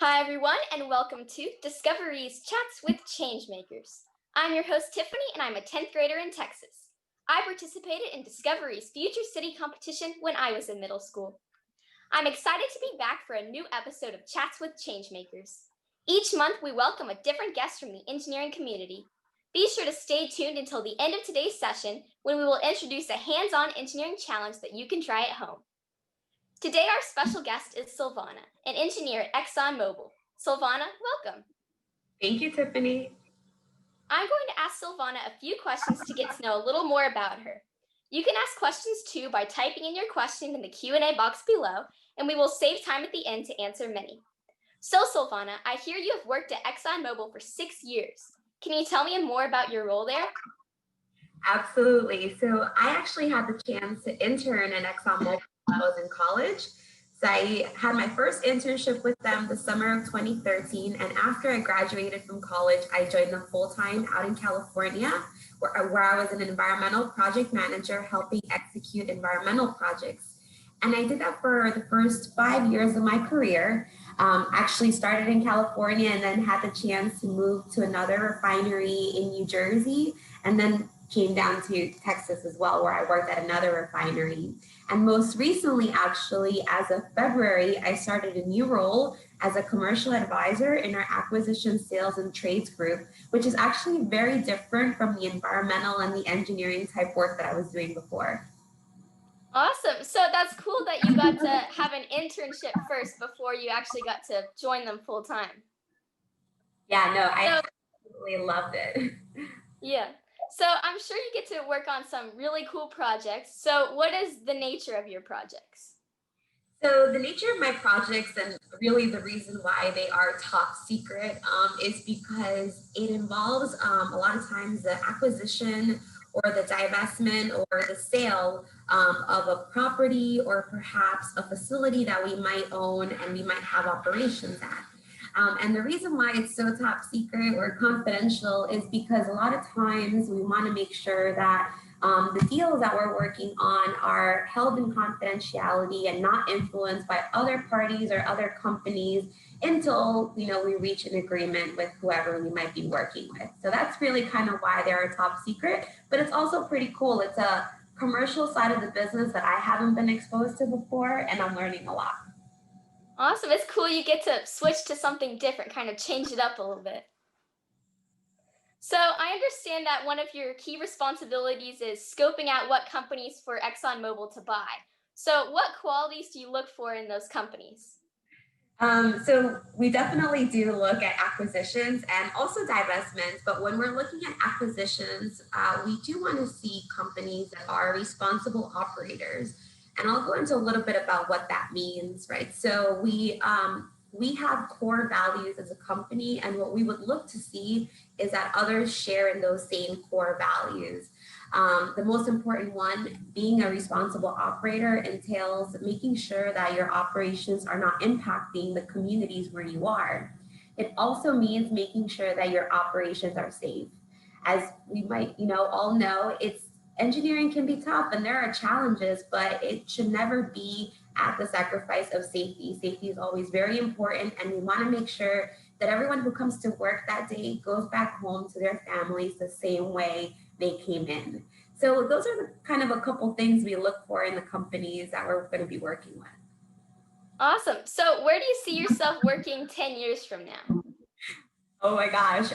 Hi, everyone, and welcome to Discovery's Chats with Changemakers. I'm your host, Tiffany, and I'm a 10th grader in Texas. I participated in Discovery's Future City competition when I was in middle school. I'm excited to be back for a new episode of Chats with Changemakers. Each month, we welcome a different guest from the engineering community. Be sure to stay tuned until the end of today's session when we will introduce a hands-on engineering challenge that you can try at home. Today, our special guest is Sylvana, an engineer at ExxonMobil. Sylvana, welcome. Thank you, Tiffany. I'm going to ask Sylvana a few questions to get to know a little more about her. You can ask questions too by typing in your question in the Q&A box below, and we will save time at the end to answer many. So, Sylvana, I hear you have worked at ExxonMobil for 6 years. Can you tell me more about your role there? Absolutely. So I actually had the chance to intern at ExxonMobil when I was in college. So I had my first internship with them the summer of 2013. And after I graduated from college, I joined them full-time out in California, where I was an environmental project manager helping execute environmental projects. And I did that for the first 5 years of my career. Actually started in California and then had the chance to move to another refinery in New Jersey, and then came down to Texas as well, where I worked at another refinery. And most recently, actually, as of February, I started a new role as a commercial advisor in our acquisition, sales, and trades group, which is actually very different from the environmental and the engineering type work that I was doing before. Awesome. So that's cool that you got to have an internship first before you actually got to join them full time. Yeah, no, I absolutely loved it. Yeah. So I'm sure you get to work on some really cool projects. So what is the nature of your projects? So the nature of my projects and really the reason why they are top secret is because it involves a lot of times the acquisition or the divestment or the sale of a property or perhaps a facility that we might own and we might have operations at. And the reason why it's so top secret or confidential is because a lot of times we want to make sure that the deals that we're working on are held in confidentiality and not influenced by other parties or other companies until we reach an agreement with whoever we might be working with. So that's really kind of why they're a top secret, but it's also pretty cool. It's a commercial side of the business that I haven't been exposed to before, and I'm learning a lot. Awesome. It's cool you get to switch to something different, kind of change it up a little bit. So I understand that one of your key responsibilities is scoping out what companies for ExxonMobil to buy. So what qualities do you look for in those companies? So we definitely do look at acquisitions and also divestments, but when we're looking at acquisitions, we do want to see companies that are responsible operators. And I'll go into a little bit about what that means, right? So we have core values as a company, and what we would look to see is that others share in those same core values. The most important one, being a responsible operator, entails making sure that your operations are not impacting the communities where you are. It also means making sure that your operations are safe. As we might, all know, engineering can be tough and there are challenges, but it should never be at the sacrifice of safety. Safety is always very important, and we want to make sure that everyone who comes to work that day goes back home to their families the same way they came in. So those are the kind of a couple things we look for in the companies that we're going to be working with. Awesome. So where do you see yourself working 10 years from now? Oh my gosh,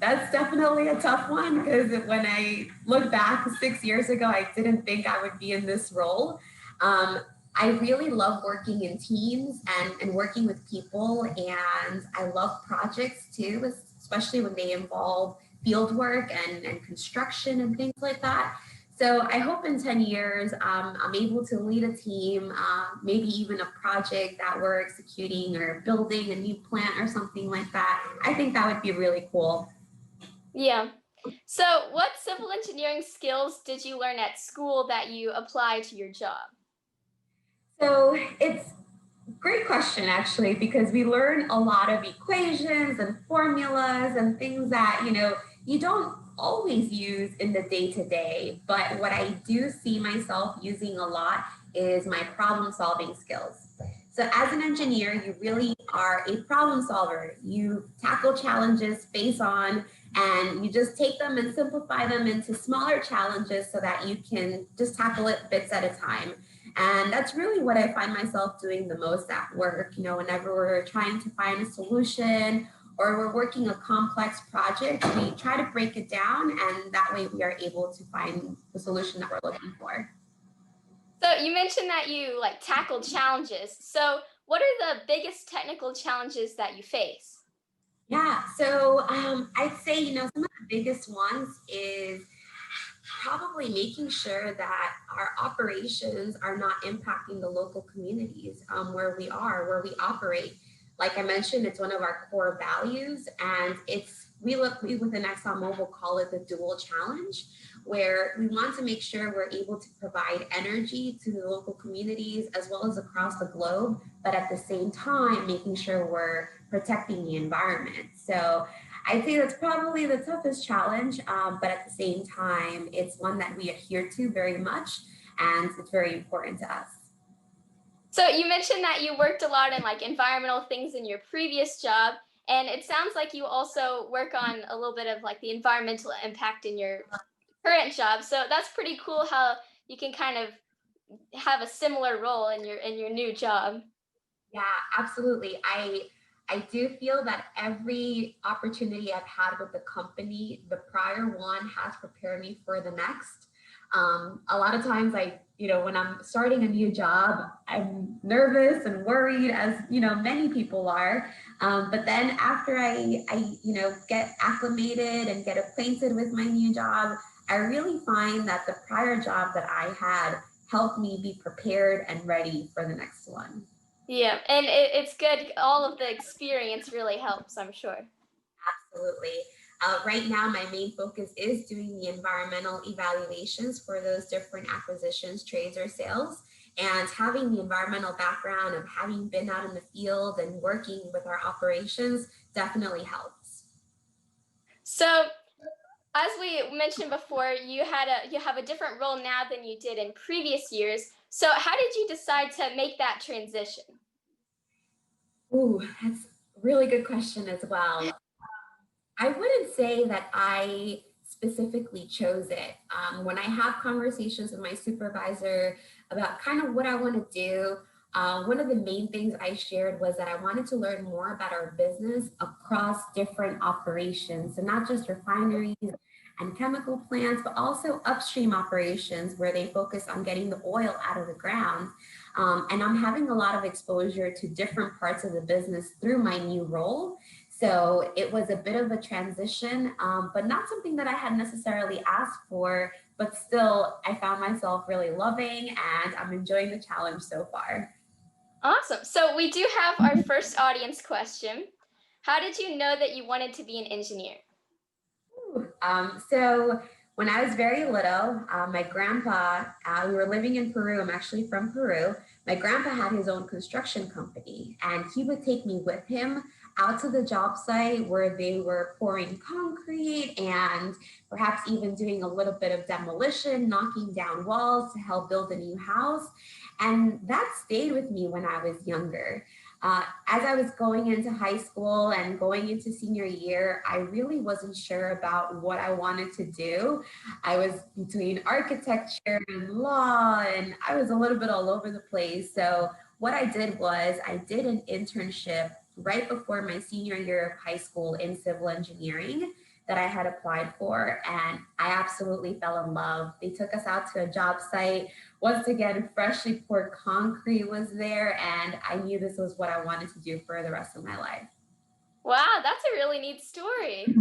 that's definitely a tough one, because when I look back 6 years ago, I didn't think I would be in this role. I really love working in teams and working with people, and I love projects too, especially when they involve field work and construction and things like that. So I hope in 10 years, I'm able to lead a team, maybe even a project that we're executing or building a new plant or something like that. I think that would be really cool. Yeah. So what civil engineering skills did you learn at school that you apply to your job? So it's a great question, actually, because we learn a lot of equations and formulas and things that, you don't always use in the day to day. But what I do see myself using a lot is my problem solving skills. So as an engineer, you really are a problem solver. You tackle challenges face on, and you just take them and simplify them into smaller challenges so that you can just tackle it bits at a time. And that's really what I find myself doing the most at work. You know, whenever we're trying to find a solution or we're working a complex project, we try to break it down, and that way we are able to find the solution that we're looking for. So you mentioned that you like tackled challenges. So what are the biggest technical challenges that you face? Yeah, so I'd say, you know, some of the biggest ones is probably making sure that our operations are not impacting the local communities where we operate. Like I mentioned, it's one of our core values, and we within ExxonMobil call it the dual challenge, where we want to make sure we're able to provide energy to the local communities as well as across the globe, but at the same time making sure we're protecting the environment. So I'd say that's probably the toughest challenge, but at the same time, it's one that we adhere to very much, and it's very important to us. So you mentioned that you worked a lot in like environmental things in your previous job, and it sounds like you also work on a little bit of like the environmental impact in your current job. So that's pretty cool how you can kind of have a similar role in your new job. Yeah, absolutely. I do feel that every opportunity I've had with the company, the prior one has prepared me for the next. A lot of times when I'm starting a new job, I'm nervous and worried, as you know, many people are. But then after I get acclimated and get acquainted with my new job, I really find that the prior job that I had helped me be prepared and ready for the next one. Yeah, and it's good. All of the experience really helps, I'm sure. Absolutely. Right now, my main focus is doing the environmental evaluations for those different acquisitions, trades, or sales. And having the environmental background of having been out in the field and working with our operations definitely helps. So, as we mentioned before, you have a different role now than you did in previous years. So, how did you decide to make that transition? Ooh, that's a really good question as well. I wouldn't say that I specifically chose it. When I have conversations with my supervisor about kind of what I want to do, one of the main things I shared was that I wanted to learn more about our business across different operations. So, not just refineries and chemical plants, but also upstream operations where they focus on getting the oil out of the ground. And I'm having a lot of exposure to different parts of the business through my new role. So it was a bit of a transition, but not something that I had necessarily asked for, but still I found myself really loving, and I'm enjoying the challenge so far. Awesome. So, we do have our first audience question. How did you know that you wanted to be an engineer? So when I was very little, my grandpa, we were living in Peru. I'm actually from Peru. My grandpa had his own construction company, and he would take me with him out to the job site where they were pouring concrete and perhaps even doing a little bit of demolition, knocking down walls to help build a new house. And that stayed with me when I was younger. As I was going into high school and going into senior year, I really wasn't sure about what I wanted to do. I was between architecture and law, and I was a little bit all over the place. So, what I did was I did an internship right before my senior year of high school in civil engineering that I had applied for, and I absolutely fell in love. They took us out to a job site. Once again, freshly poured concrete was there, and I knew this was what I wanted to do for the rest of my life. Wow, that's a really neat story.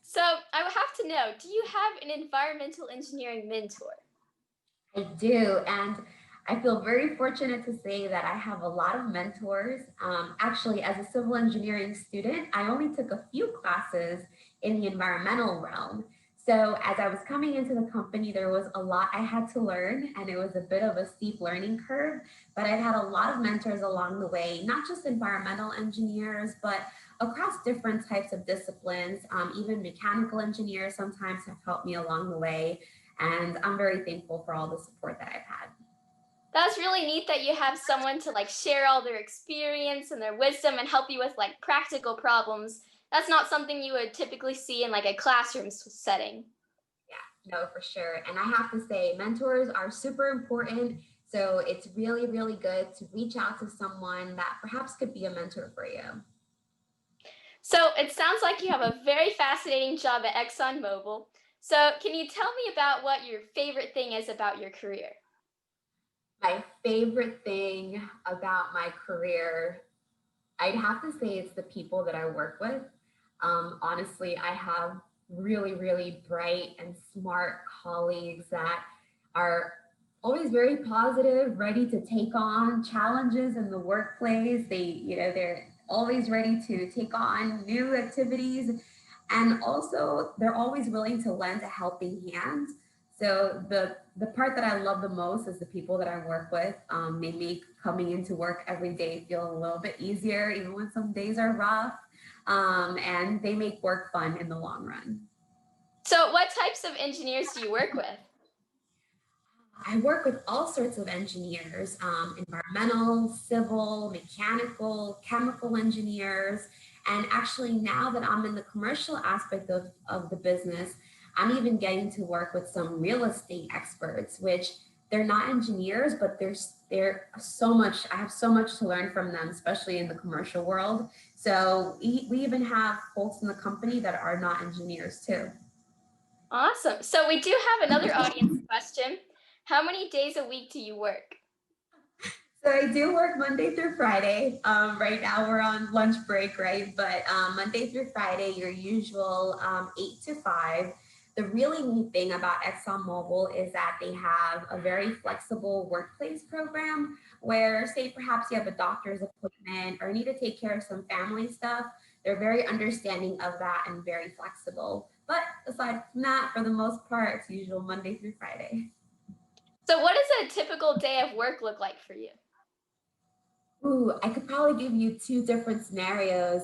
So, I would have to know, do you have an environmental engineering mentor? I do. And I feel very fortunate to say that I have a lot of mentors. Actually, as a civil engineering student, I only took a few classes in the environmental realm. So, as I was coming into the company, there was a lot I had to learn, and it was a bit of a steep learning curve. But I've had a lot of mentors along the way, not just environmental engineers, but across different types of disciplines. Even mechanical engineers sometimes have helped me along the way. And I'm very thankful for all the support that I've had. That's really neat that you have someone to like share all their experience and their wisdom and help you with like practical problems. That's not something you would typically see in like a classroom setting. Yeah, no, for sure. And I have to say, mentors are super important. So it's really, really good to reach out to someone that perhaps could be a mentor for you. So it sounds like you have a very fascinating job at ExxonMobil. So can you tell me about what your favorite thing is about your career? My favorite thing about my career, I'd have to say it's the people that I work with. Honestly, I have really, really bright and smart colleagues that are always very positive, ready to take on challenges in the workplace. They're always ready to take on new activities, and also they're always willing to lend a helping hand. So the part that I love the most is the people that I work with. They make coming into work every day feel a little bit easier, even when some days are rough. And they make work fun in the long run. So what types of engineers do you work with? I work with all sorts of engineers, environmental, civil, mechanical, chemical engineers. And actually, now that I'm in the commercial aspect of the business, I'm even getting to work with some real estate experts, which they're not engineers, but they're so much, I have so much to learn from them, especially in the commercial world. So we even have folks in the company that are not engineers too. Awesome. So we do have another audience question. How many days a week do you work? So I do work Monday through Friday. Right now we're on lunch break, right? But Monday through Friday, your usual 8 to 5. The really neat thing about ExxonMobil is that they have a very flexible workplace program where, say, perhaps you have a doctor's appointment or need to take care of some family stuff. They're very understanding of that and very flexible. But aside from that, for the most part, it's usual Monday through Friday. So what does a typical day of work look like for you? Ooh, I could probably give you two different scenarios.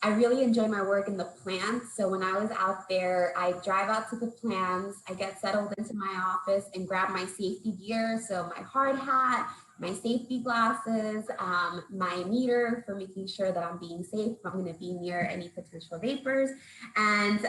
I really enjoy my work in the plants. So when I was out there, I drive out to the plants, I get settled into my office and grab my safety gear. So my hard hat, my safety glasses, my meter for making sure that I'm being safe if I'm going to be near any potential vapors, and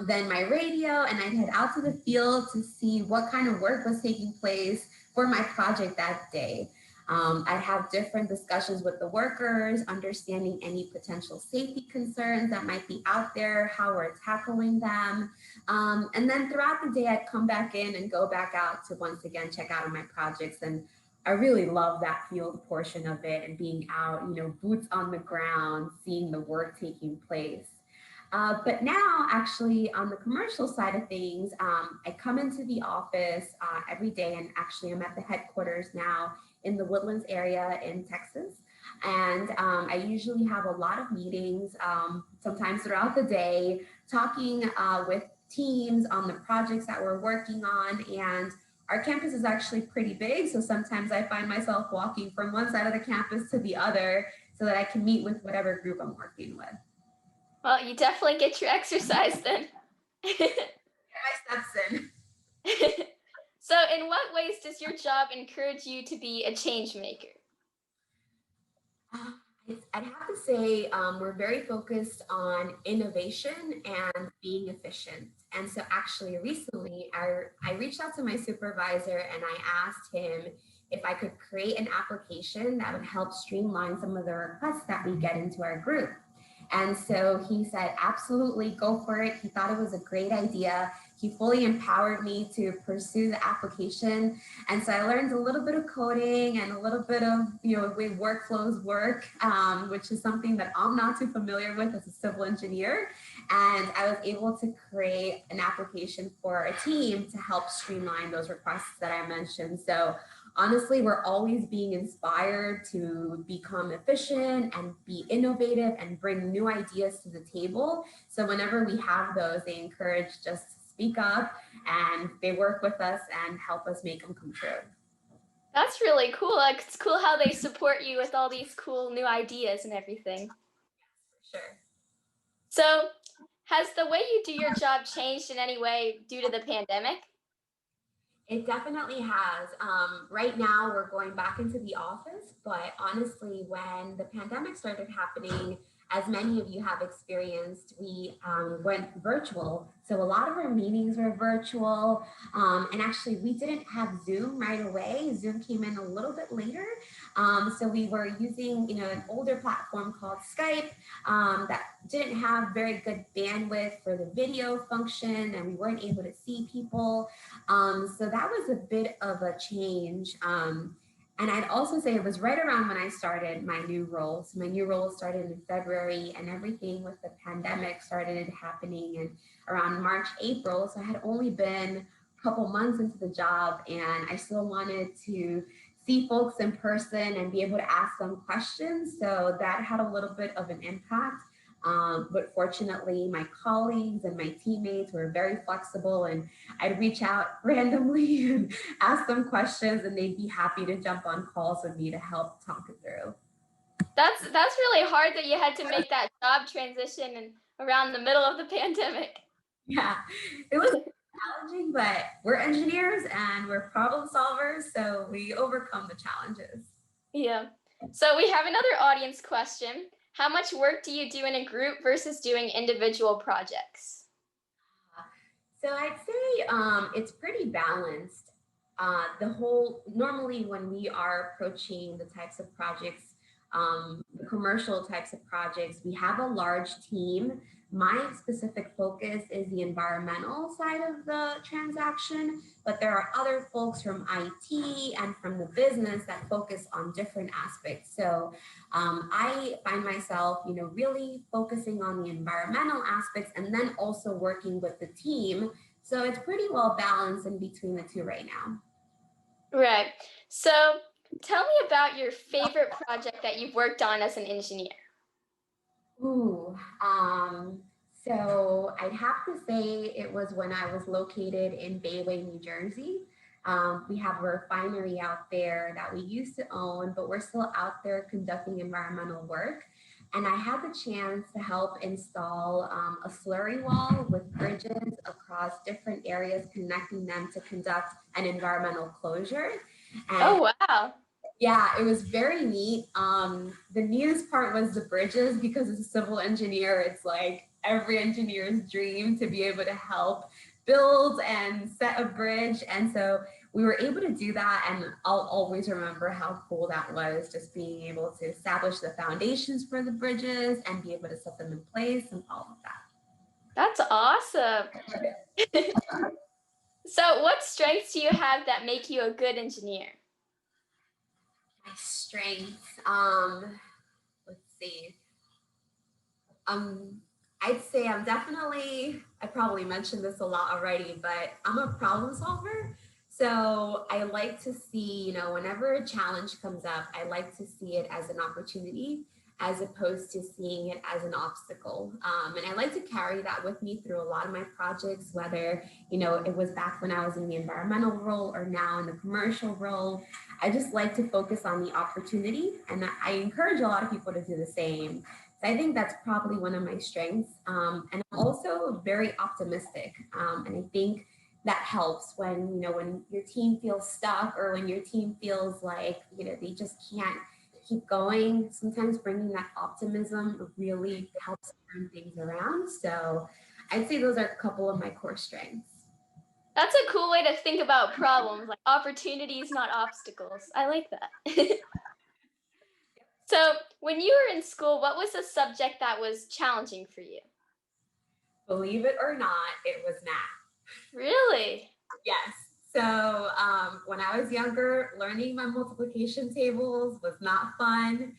then my radio, and I'd head out to the field to see what kind of work was taking place for my project that day. I'd have different discussions with the workers, understanding any potential safety concerns that might be out there, how we're tackling them. And then throughout the day, I'd come back in and go back out to once again check out on my projects. And I really love that field portion of it and being out, boots on the ground, seeing the work taking place. But now, actually, on the commercial side of things, I come into the office every day, and actually, I'm at the headquarters now in the Woodlands area in Texas. And I usually have a lot of meetings, sometimes throughout the day, talking with teams on the projects that we're working on. And our campus is actually pretty big, so sometimes I find myself walking from one side of the campus to the other so that I can meet with whatever group I'm working with. Well, you definitely get your exercise then. My steps in. So in what ways does your job encourage you to be a change maker? I'd have to say we're very focused on innovation and being efficient. And so actually recently I reached out to my supervisor and I asked him if I could create an application that would help streamline some of the requests that we get into our group. And so he said, absolutely, go for it. He thought it was a great idea. He fully empowered me to pursue the application. And so I learned a little bit of coding and a little bit of, the way workflows work, which is something that I'm not too familiar with as a civil engineer. And I was able to create an application for a team to help streamline those requests that I mentioned. So honestly, we're always being inspired to become efficient and be innovative and bring new ideas to the table. So whenever we have those, they encourage us to speak up and they work with us and help us make them come true. That's really cool. Like, it's cool how they support you with all these cool new ideas and everything. For sure. So, has the way you do your job changed in any way due to the pandemic? It definitely has. Right now, we're going back into the office, but honestly, when the pandemic started happening, as many of you have experienced, we went virtual. So a lot of our meetings were virtual. And actually, we didn't have Zoom right away. Zoom came in a little bit later. So we were using, an older platform called Skype that didn't have very good bandwidth for the video function, and we weren't able to see people. So that was a bit of a change. And I'd also say it was right around when I started my new role. So my new role started in February, and everything with the pandemic started happening in around March, April. So I had only been a couple months into the job, and I still wanted to see folks in person and be able to ask them questions. So that had a little bit of an impact. But fortunately, my colleagues and my teammates were very flexible, and I'd reach out randomly and ask them questions, and they'd be happy to jump on calls with me to help talk it through. That's really hard that you had to make that job transition and around the middle of the pandemic. Yeah, it was challenging, but we're engineers and we're problem solvers, so we overcome the challenges. Yeah. So we have another audience question. How much work do you do in a group versus doing individual projects? So I'd say it's pretty balanced. Normally when we are approaching the types of projects, the commercial types of projects, we have a large team. My specific focus is the environmental side of the transaction, but there are other folks from IT and from the business that focus on different aspects. So I find myself, really focusing on the environmental aspects and then also working with the team. So it's pretty well balanced in between the two right now. Right. So tell me about your favorite project that you've worked on as an engineer. Ooh, so I'd have to say it was when I was located in Bayway, New Jersey. We have a refinery out there that we used to own, but we're still out there conducting environmental work. And I had the chance to help install a slurry wall with bridges across different areas, connecting them to conduct an environmental closure. And Oh, wow. yeah, it was very neat. The neatest part was the bridges, because as a civil engineer, it's like every engineer's dream to be able to help build and set a bridge. And so we were able to do that. And I'll always remember how cool that was, just being able to establish the foundations for the bridges and be able to set them in place and all of that. That's awesome. So what strengths do you have that make you a good engineer? My strengths, let's see. Um, I'd say I probably mentioned this a lot already, but I'm a problem solver. So I like to see, whenever a challenge comes up, I like to see it as an opportunity as opposed to seeing it as an obstacle. And I like to carry that with me through a lot of my projects, whether, it was back when I was in the environmental role or now in the commercial role. I just like to focus on the opportunity, and I encourage a lot of people to do the same. So I think that's probably one of my strengths. And I'm also very optimistic. And I think that helps when your team feels stuck, or when your team feels like, they just can't keep going. Sometimes bringing that optimism really helps turn things around. So I'd say those are a couple of my core strengths. That's a cool way to think about problems, like opportunities, not obstacles. I like that. So, when you were in school, what was a subject that was challenging for you? Believe it or not, it was math. Really? Yes. So when I was younger, learning my multiplication tables was not fun.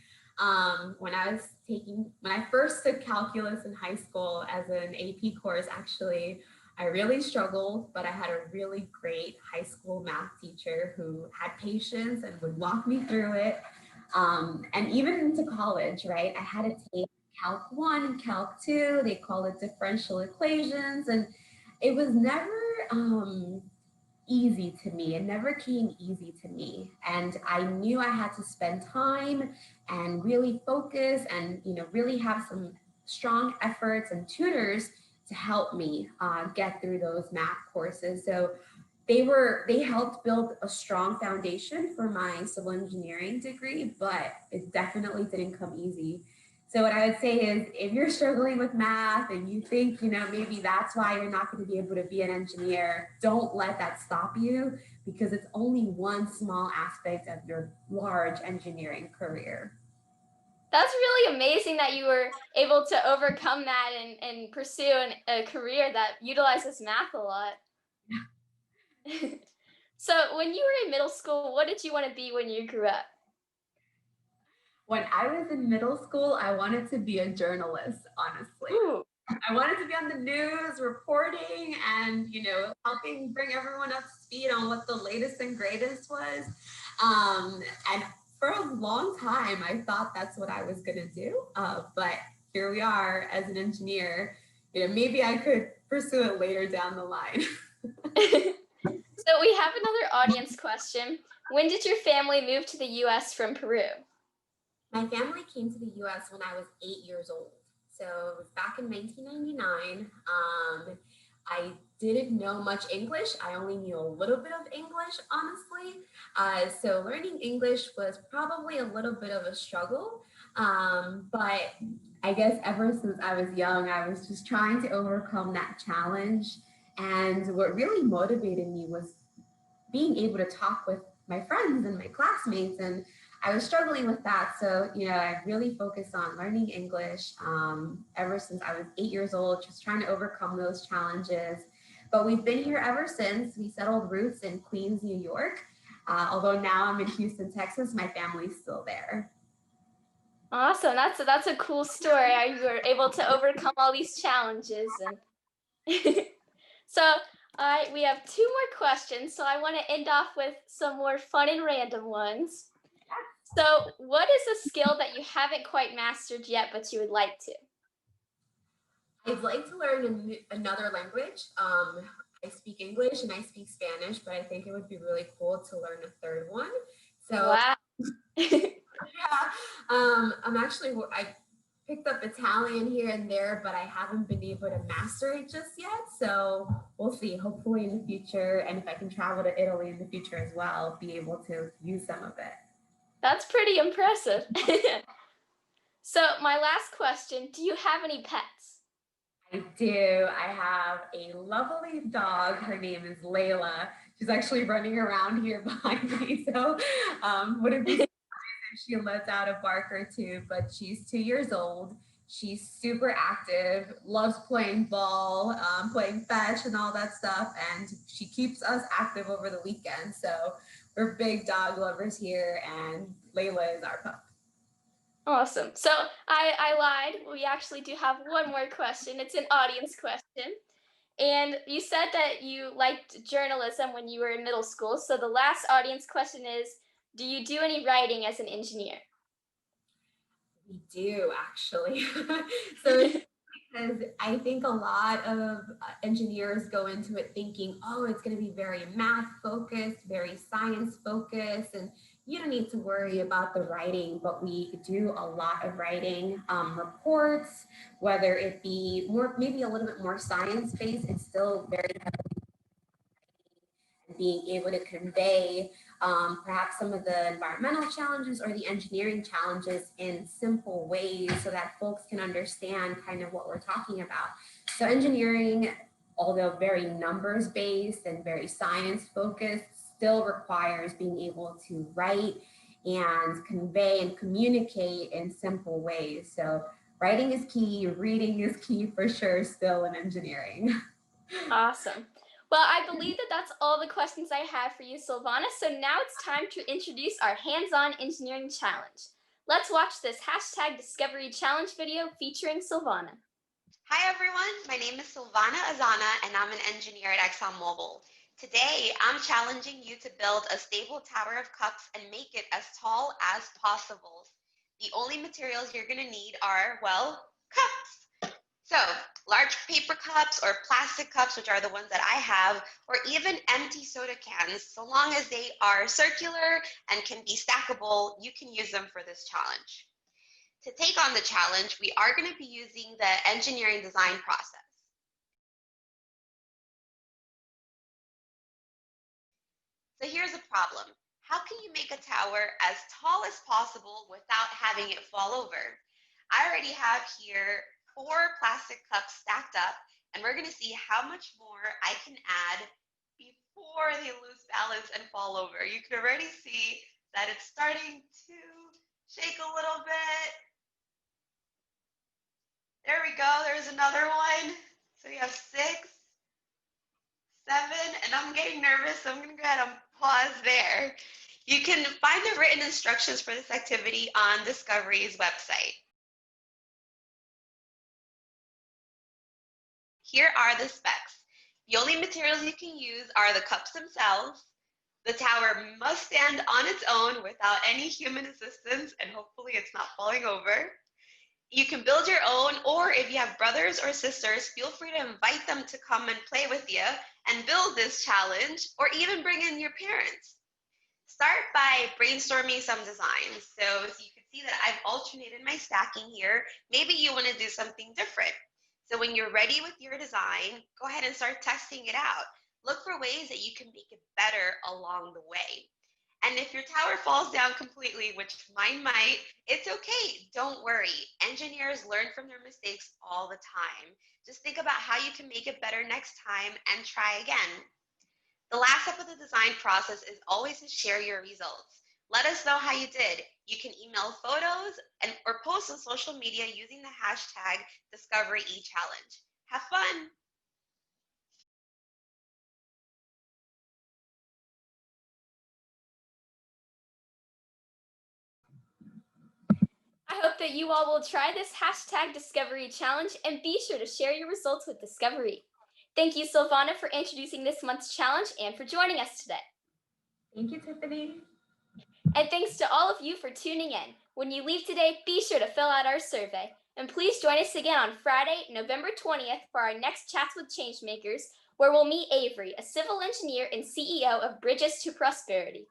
When I first took calculus in high school as an AP course, actually, I really struggled, but I had a really great high school math teacher who had patience and would walk me through it. And even into college, right? I had to take Calc 1 and Calc 2. They call it differential equations. And it was never easy to me. It never came easy to me. And I knew I had to spend time and really focus and, really have some strong efforts and tutors to help me get through those math courses. So they helped build a strong foundation for my civil engineering degree, but it definitely didn't come easy. So what I would say is if you're struggling with math and you think, maybe that's why you're not going to be able to be an engineer, don't let that stop you because it's only one small aspect of your large engineering career. That's really amazing that you were able to overcome that and pursue a career that utilizes math a lot. So, when you were in middle school, what did you want to be when you grew up? When I was in middle school, I wanted to be a journalist, honestly. Ooh, I wanted to be on the news, reporting, and helping bring everyone up to speed on what the latest and greatest was. And for a long time, I thought that's what I was gonna do. But here we are as an engineer. Maybe I could pursue it later down the line. so we have another audience question. When did your family move to the US from Peru? My family came to the US when I was 8 years old. So it was back in 1999. I didn't know much English. I only knew a little bit of English, honestly. So learning English was probably a little bit of a struggle. But I guess ever since I was young, I was just trying to overcome that challenge. And what really motivated me was being able to talk with my friends and my classmates. And I was struggling with that. So, I really focused on learning English ever since I was 8 years old, just trying to overcome those challenges. But we've been here ever since. We settled roots in Queens, New York. Although now I'm in Houston, Texas, my family's still there. Awesome. That's a cool story. You were able to overcome all these challenges and so we have two more questions. So I want to end off with some more fun and random ones. So, what is a skill that you haven't quite mastered yet, but you would like to? I'd like to learn another language. I speak English and I speak Spanish, but I think it would be really cool to learn a third one. So Wow. yeah, I picked up Italian here and there, but I haven't been able to master it just yet. So we'll see. Hopefully in the future, and if I can travel to Italy in the future as well, be able to use some of it. That's pretty impressive. So, my last question, do you have any pets? I do. I have a lovely dog. Her name is Layla. She's actually running around here behind me. So would it be she lets out a bark or two, but she's 2 years old. She's super active, loves playing ball, playing fetch and all that stuff. And she keeps us active over the weekend. So we're big dog lovers here, and Layla is our pup. Awesome. So, I lied. We actually do have one more question. It's an audience question. And you said that you liked journalism when you were in middle school. So, the last audience question is, do you do any writing as an engineer? We do actually. So because I think a lot of engineers go into it thinking, oh, it's going to be very math focused, very science focused, and you don't need to worry about the writing, but we do a lot of writing reports, whether it be more, maybe a little bit more science based, it's still very being able to convey perhaps some of the environmental challenges or the engineering challenges in simple ways so that folks can understand kind of what we're talking about. So engineering, although very numbers based and very science focused, still requires being able to write and convey and communicate in simple ways. So writing is key, reading is key for sure still in engineering. Awesome. Well, I believe that that's all the questions I have for you, Sylvana. So now it's time to introduce our hands-on engineering challenge. Let's watch this hashtag Discovery Challenge video featuring Sylvana. Hi everyone, my name is Sylvana Azana and I'm an engineer at ExxonMobil. Today, I'm challenging you to build a stable tower of cups and make it as tall as possible. The only materials you're going to need are, well, cups. So, large paper cups or plastic cups, which are the ones that I have, or even empty soda cans, so long as they are circular and can be stackable, you can use them for this challenge. To take on the challenge, we are going to be using the engineering design process. But here's a problem. How can you make a tower as tall as possible without having it fall over? I already have here 4 plastic cups stacked up, and we're going to see how much more I can add before they lose balance and fall over. You can already see that it's starting to shake a little bit. There we go. There's another one. So we have 6, 7, and I'm getting nervous, so I'm going to go ahead and pause there. You can find the written instructions for this activity on Discovery's website. Here are the specs. The only materials you can use are the cups themselves. The tower must stand on its own without any human assistance, and hopefully it's not falling over. You can build your own, or if you have brothers or sisters, feel free to invite them to come and play with you and build this challenge, or even bring in your parents. Start by brainstorming some designs. So you can see that I've alternated my stacking here. Maybe you want to do something different. So when you're ready with your design, go ahead and start testing it out. Look for ways that you can make it better along the way. And if your tower falls down completely, which mine might, it's okay. Don't worry. Engineers learn from their mistakes all the time. Just think about how you can make it better next time and try again. The last step of the design process is always to share your results. Let us know how you did. You can email photos or post on social media using the hashtag DiscoveryEChallenge. Have fun! I hope that you all will try this hashtag Discovery Challenge and be sure to share your results with Discovery. Thank you, Sylvana, for introducing this month's challenge and for joining us today. Thank you, Tiffany. And thanks to all of you for tuning in. When you leave today, be sure to fill out our survey. And please join us again on Friday, November 20th for our next Chats with Changemakers, where we'll meet Avery, a civil engineer and CEO of Bridges to Prosperity.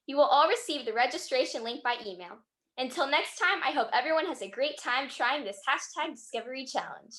You will all receive the registration link by email. Until next time, I hope everyone has a great time trying this hashtag Discovery Challenge.